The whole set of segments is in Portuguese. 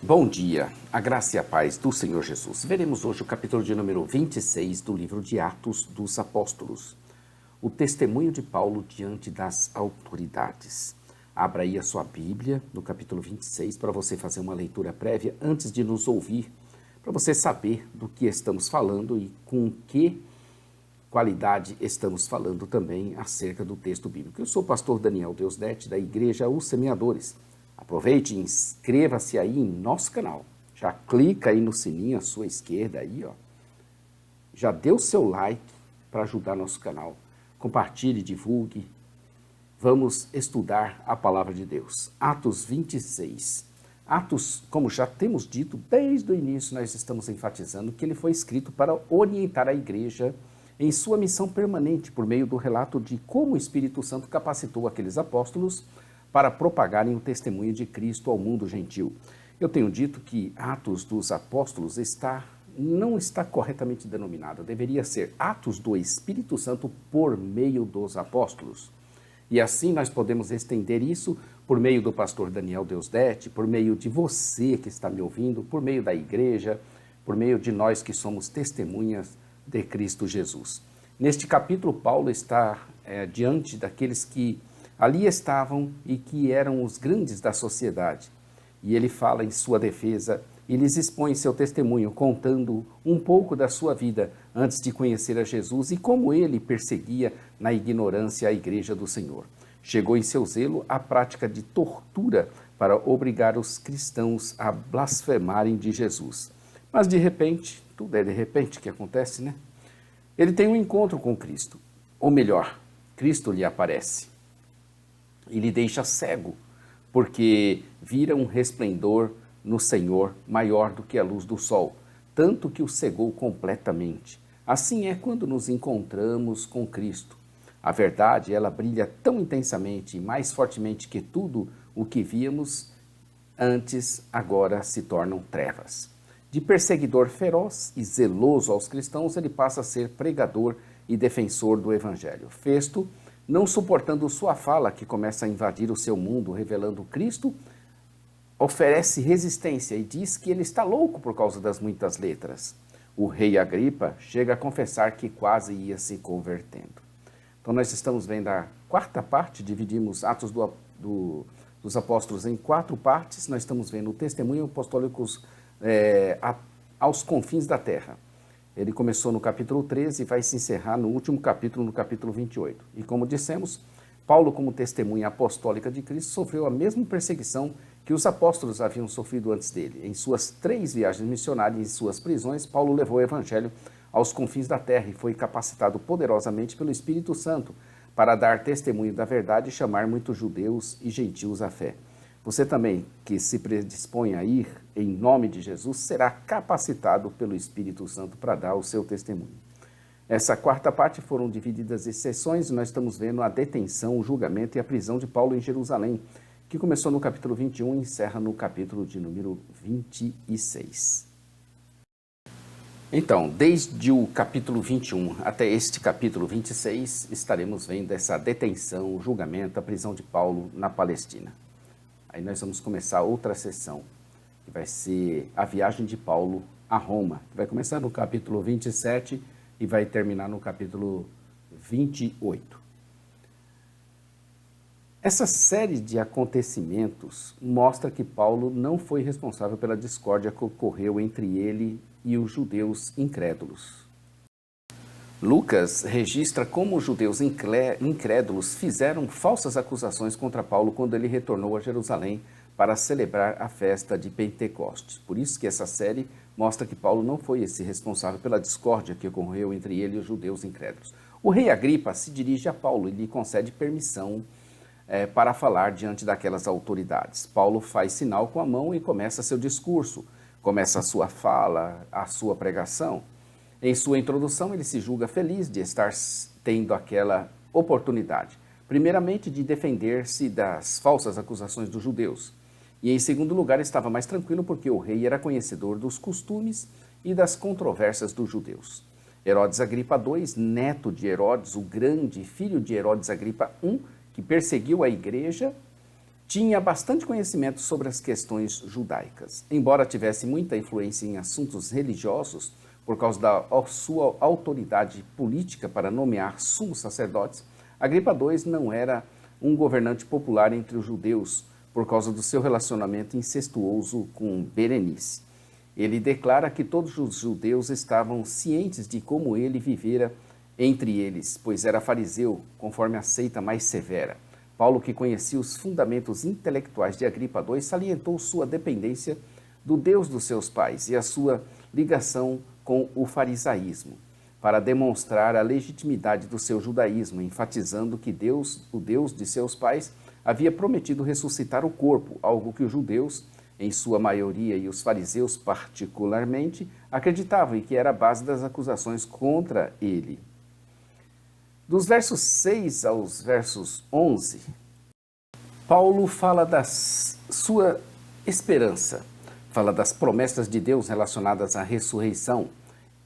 Bom dia, a graça e a paz do Senhor Jesus. Veremos hoje o capítulo de número 26 do livro de Atos dos Apóstolos. O testemunho de Paulo diante das autoridades. Abra aí a sua Bíblia no capítulo 26 para você fazer uma leitura prévia antes de nos ouvir, para você saber do que estamos falando e com que qualidade estamos falando também acerca do texto bíblico. Eu sou o pastor Daniel Deusdete, da Igreja Os Semeadores. Aproveite e inscreva-se aí em nosso canal. Já clica aí no sininho à sua esquerda aí, ó. Já dê o seu like para ajudar nosso canal. Compartilhe, divulgue. Vamos estudar a palavra de Deus. Atos 26. Atos, como já temos dito desde o início, nós estamos enfatizando que ele foi escrito para orientar a igreja em sua missão permanente por meio do relato de como o Espírito Santo capacitou aqueles apóstolos para propagarem o testemunho de Cristo ao mundo gentil. Eu tenho dito que Atos dos Apóstolos não está corretamente denominado, deveria ser Atos do Espírito Santo por meio dos apóstolos. E assim nós podemos estender isso por meio do pastor Daniel Deusdete, por meio de você que está me ouvindo, por meio da igreja, por meio de nós que somos testemunhas de Cristo Jesus. Neste capítulo, Paulo está diante daqueles que ali estavam e que eram os grandes da sociedade. E ele fala em sua defesa e lhes expõe seu testemunho, contando um pouco da sua vida antes de conhecer a Jesus e como ele perseguia na ignorância a igreja do Senhor. Chegou em seu zelo a prática de tortura para obrigar os cristãos a blasfemarem de Jesus. Mas de repente, tudo é de repente que acontece, né? Ele tem um encontro com Cristo, ou melhor, Cristo lhe aparece e lhe deixa cego, porque vira um resplendor no Senhor maior do que a luz do sol, tanto que o cegou completamente. Assim é quando nos encontramos com Cristo. A verdade, ela brilha tão intensamente e mais fortemente que tudo o que víamos antes, agora se tornam trevas. De perseguidor feroz e zeloso aos cristãos, ele passa a ser pregador e defensor do Evangelho. Festo, não suportando sua fala, que começa a invadir o seu mundo, revelando Cristo, oferece resistência e diz que ele está louco por causa das muitas letras. O rei Agripa chega a confessar que quase ia se convertendo. Então nós estamos vendo a quarta parte, dividimos Atos dos Apóstolos em 4 partes, nós estamos vendo o testemunho apostólico aos confins da terra. Ele começou no capítulo 13 e vai se encerrar no último capítulo, no capítulo 28. E como dissemos, Paulo, como testemunha apostólica de Cristo, sofreu a mesma perseguição que os apóstolos haviam sofrido antes dele. Em suas 3 viagens missionárias e em suas prisões, Paulo levou o evangelho aos confins da terra e foi capacitado poderosamente pelo Espírito Santo para dar testemunho da verdade e chamar muitos judeus e gentios à fé. Você também, que se predispõe a ir em nome de Jesus, será capacitado pelo Espírito Santo para dar o seu testemunho. Essa quarta parte foram divididas em sessões e nós estamos vendo a detenção, o julgamento e a prisão de Paulo em Jerusalém, que começou no capítulo 21 e encerra no capítulo de número 26. Então, desde o capítulo 21 até este capítulo 26, estaremos vendo essa detenção, o julgamento, a prisão de Paulo na Palestina. Aí nós vamos começar outra sessão, que vai ser a viagem de Paulo a Roma, que vai começar no capítulo 27 e vai terminar no capítulo 28. Essa série de acontecimentos mostra que Paulo não foi responsável pela discórdia que ocorreu entre ele e os judeus incrédulos. Lucas registra como os judeus incrédulos fizeram falsas acusações contra Paulo quando ele retornou a Jerusalém para celebrar a festa de Pentecostes. Por isso que essa série mostra que Paulo não foi esse responsável pela discórdia que ocorreu entre ele e os judeus incrédulos. O rei Agripa se dirige a Paulo e lhe concede permissão para falar diante daquelas autoridades. Paulo faz sinal com a mão e começa seu discurso, começa a sua fala, a sua pregação. Em sua introdução, ele se julga feliz de estar tendo aquela oportunidade. Primeiramente, de defender-se das falsas acusações dos judeus. E, em segundo lugar, estava mais tranquilo porque o rei era conhecedor dos costumes e das controvérsias dos judeus. Herodes Agripa II, neto de Herodes o Grande, filho de Herodes Agripa I, que perseguiu a igreja, tinha bastante conhecimento sobre as questões judaicas. Embora tivesse muita influência em assuntos religiosos, por causa da sua autoridade política para nomear sumos sacerdotes, Agripa II não era um governante popular entre os judeus por causa do seu relacionamento incestuoso com Berenice. Ele declara que todos os judeus estavam cientes de como ele vivera entre eles, pois era fariseu, conforme a seita mais severa. Paulo, que conhecia os fundamentos intelectuais de Agripa II, salientou sua dependência do Deus dos seus pais e a sua ligação com o farisaísmo, para demonstrar a legitimidade do seu judaísmo, enfatizando que Deus, o Deus de seus pais, havia prometido ressuscitar o corpo, algo que os judeus, em sua maioria, e os fariseus particularmente, acreditavam e que era a base das acusações contra ele. Dos versos 6 aos versos 11, Paulo fala da sua esperança, fala das promessas de Deus relacionadas à ressurreição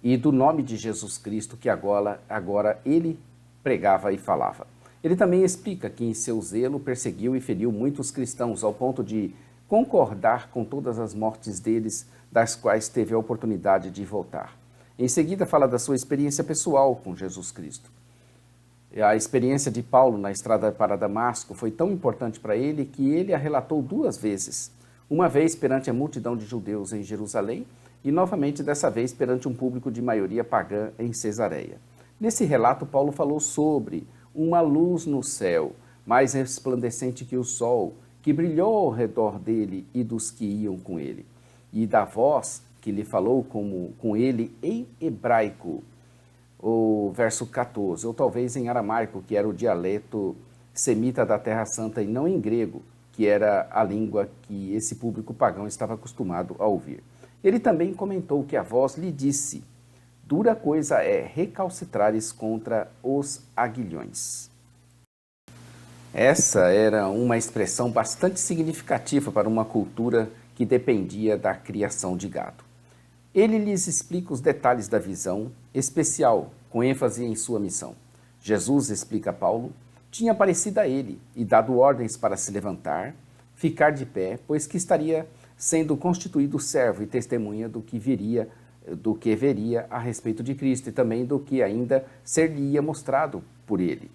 e do nome de Jesus Cristo que agora ele pregava e falava. Ele também explica que em seu zelo perseguiu e feriu muitos cristãos ao ponto de concordar com todas as mortes deles, das quais teve a oportunidade de voltar. Em seguida fala da sua experiência pessoal com Jesus Cristo. A experiência de Paulo na estrada para Damasco foi tão importante para ele que ele a relatou 2 vezes. Uma vez perante a multidão de judeus em Jerusalém e novamente dessa vez perante um público de maioria pagã em Cesareia. Nesse relato, Paulo falou sobre uma luz no céu, mais resplandecente que o sol, que brilhou ao redor dele e dos que iam com ele, e da voz que lhe falou com ele em hebraico, o verso 14, ou talvez em aramaico, que era o dialeto semita da Terra Santa, e não em grego, que era a língua que esse público pagão estava acostumado a ouvir. Ele também comentou que a voz lhe disse: dura coisa é recalcitrares contra os aguilhões. Essa era uma expressão bastante significativa para uma cultura que dependia da criação de gado. Ele lhes explica os detalhes da visão, especial, com ênfase em sua missão. Jesus, explica a Paulo, tinha aparecido a ele e dado ordens para se levantar, ficar de pé, pois que estaria sendo constituído servo e testemunha do que veria a respeito de Cristo e também do que ainda ser-lhe-ia mostrado por ele.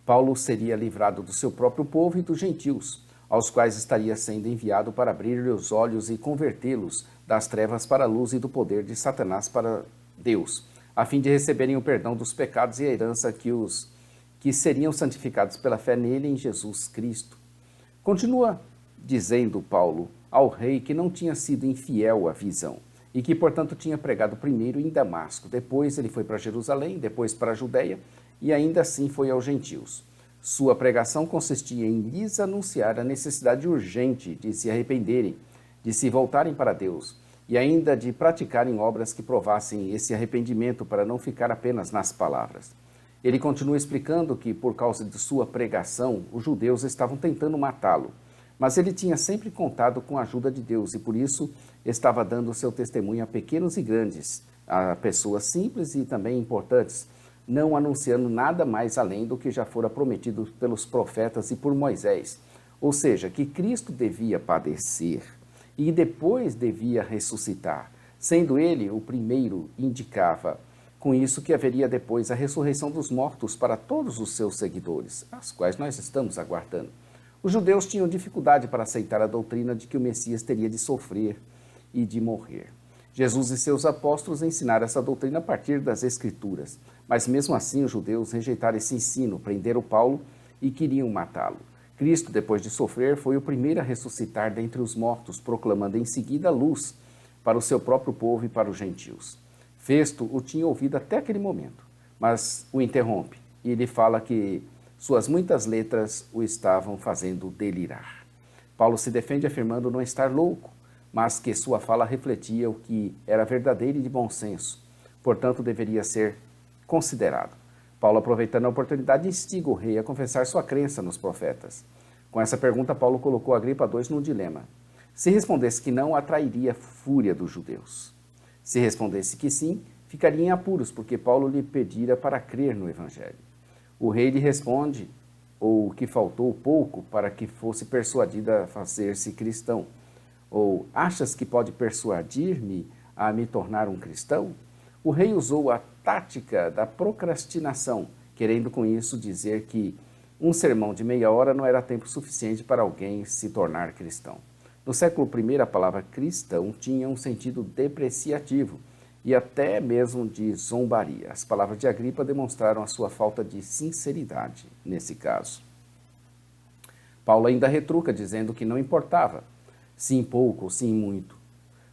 Paulo seria livrado do seu próprio povo e dos gentios, aos quais estaria sendo enviado para abrir-lhe os olhos e convertê-los das trevas para a luz e do poder de Satanás para Deus, a fim de receberem o perdão dos pecados e a herança que seriam santificados pela fé nele em Jesus Cristo. Continua dizendo Paulo ao rei que não tinha sido infiel à visão e que, portanto, tinha pregado primeiro em Damasco, depois ele foi para Jerusalém, depois para a Judéia e ainda assim foi aos gentios. Sua pregação consistia em lhes anunciar a necessidade urgente de se arrependerem, de se voltarem para Deus e ainda de praticarem obras que provassem esse arrependimento para não ficar apenas nas palavras. Ele continua explicando que, por causa de sua pregação, os judeus estavam tentando matá-lo, mas ele tinha sempre contado com a ajuda de Deus e, por isso, estava dando seu testemunho a pequenos e grandes, a pessoas simples e também importantes, não anunciando nada mais além do que já fora prometido pelos profetas e por Moisés, ou seja, que Cristo devia padecer e depois devia ressuscitar, sendo ele o primeiro, indicava com isso que haveria depois a ressurreição dos mortos para todos os seus seguidores, as quais nós estamos aguardando. Os judeus tinham dificuldade para aceitar a doutrina de que o Messias teria de sofrer e de morrer. Jesus e seus apóstolos ensinaram essa doutrina a partir das Escrituras, mas mesmo assim os judeus rejeitaram esse ensino, prenderam Paulo e queriam matá-lo. Cristo, depois de sofrer, foi o primeiro a ressuscitar dentre os mortos, proclamando em seguida a luz para o seu próprio povo e para os gentios. Festo o tinha ouvido até aquele momento, mas o interrompe e lhe fala que suas muitas letras o estavam fazendo delirar. Paulo se defende afirmando não estar louco, mas que sua fala refletia o que era verdadeiro e de bom senso, portanto deveria ser considerado. Paulo, aproveitando a oportunidade, instiga o rei a confessar sua crença nos profetas. Com essa pergunta, Paulo colocou Agripa II num dilema. Se respondesse que não, atrairia a fúria dos judeus. Se respondesse que sim, ficaria em apuros, porque Paulo lhe pedira para crer no Evangelho. O rei lhe responde, ou que faltou pouco para que fosse persuadida a fazer-se cristão? Ou achas que pode persuadir-me a me tornar um cristão? O rei usou a tática da procrastinação, querendo com isso dizer que um sermão de meia hora não era tempo suficiente para alguém se tornar cristão. No século I, a palavra cristão tinha um sentido depreciativo e até mesmo de zombaria. As palavras de Agripa demonstraram a sua falta de sinceridade nesse caso. Paulo ainda retruca, dizendo que não importava, se em pouco ou se em muito,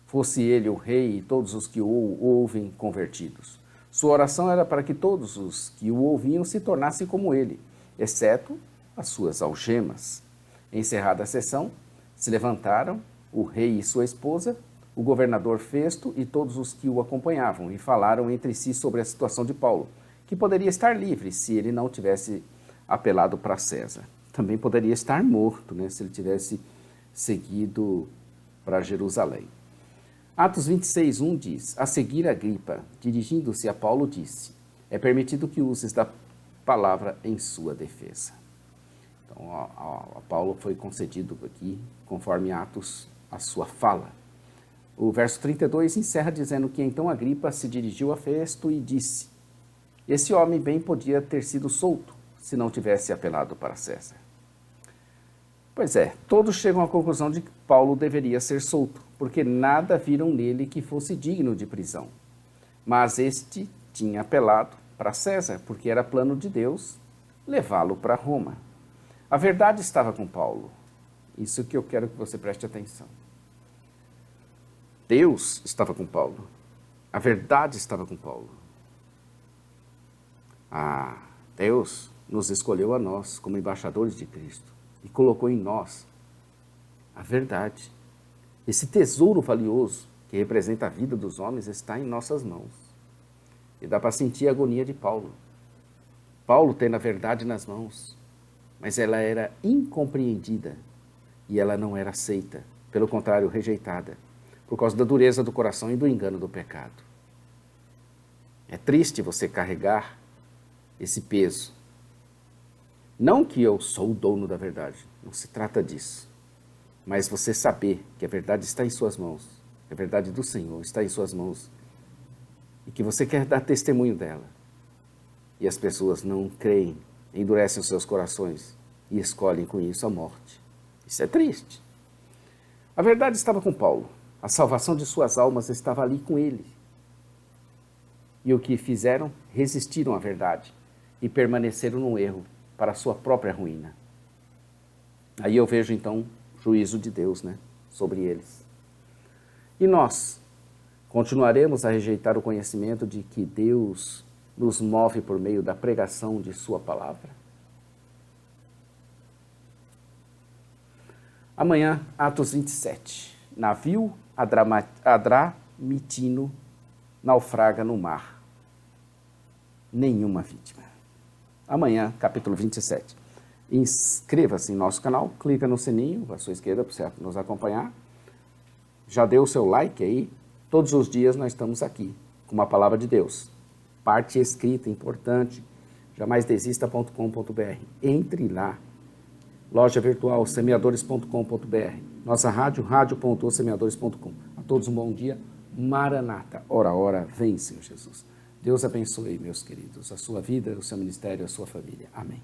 fosse ele o rei e todos os que o ouvem convertidos. Sua oração era para que todos os que o ouviam se tornassem como ele, exceto as suas algemas. Encerrada a sessão, se levantaram o rei e sua esposa, o governador Festo e todos os que o acompanhavam, e falaram entre si sobre a situação de Paulo, que poderia estar livre se ele não tivesse apelado para César. Também poderia estar morto, se ele tivesse seguido para Jerusalém. Atos 26:1 diz: a seguir Agripa, dirigindo-se a Paulo, disse: é permitido que uses da palavra em sua defesa. Então, a Paulo foi concedido aqui, conforme Atos, a sua fala. O verso 32 encerra dizendo que então Agripa se dirigiu a Festo e disse: esse homem bem podia ter sido solto, se não tivesse apelado para César. Pois é, todos chegam à conclusão de que Paulo deveria ser solto, porque nada viram nele que fosse digno de prisão. Mas este tinha apelado para César, porque era plano de Deus levá-lo para Roma. A verdade estava com Paulo. Isso que eu quero que você preste atenção. Deus estava com Paulo. A verdade estava com Paulo. Deus nos escolheu a nós como embaixadores de Cristo e colocou em nós a verdade. Esse tesouro valioso que representa a vida dos homens está em nossas mãos. E dá para sentir a agonia de Paulo. Paulo tendo a verdade nas mãos, mas ela era incompreendida e ela não era aceita, pelo contrário, rejeitada, por causa da dureza do coração e do engano do pecado. É triste você carregar esse peso. Não que eu sou o dono da verdade, não se trata disso. Mas você saber que a verdade está em suas mãos, a verdade do Senhor está em suas mãos, e que você quer dar testemunho dela. E as pessoas não creem, endurecem os seus corações e escolhem com isso a morte. Isso é triste. A verdade estava com Paulo. A salvação de suas almas estava ali com ele. E o que fizeram? Resistiram à verdade e permaneceram no erro para a sua própria ruína. Aí eu vejo então o juízo de Deus, sobre eles. E nós continuaremos a rejeitar o conhecimento de que Deus nos move por meio da pregação de sua palavra? Amanhã, Atos 27. Navio Adramitino naufraga no mar. Nenhuma vítima. Amanhã, capítulo 27. Inscreva-se em nosso canal, clica no sininho à sua esquerda para você nos acompanhar. Já deu o seu like aí? Todos os dias nós estamos aqui com uma palavra de Deus. Parte escrita, importante. Jamaisdesista.com.br. Entre lá. Loja virtual semeadores.com.br. Nossa rádio, radio.semeadores.com. A todos um bom dia. Maranata. Ora, ora, vem, Senhor Jesus. Deus abençoe, meus queridos, a sua vida, o seu ministério, a sua família. Amém.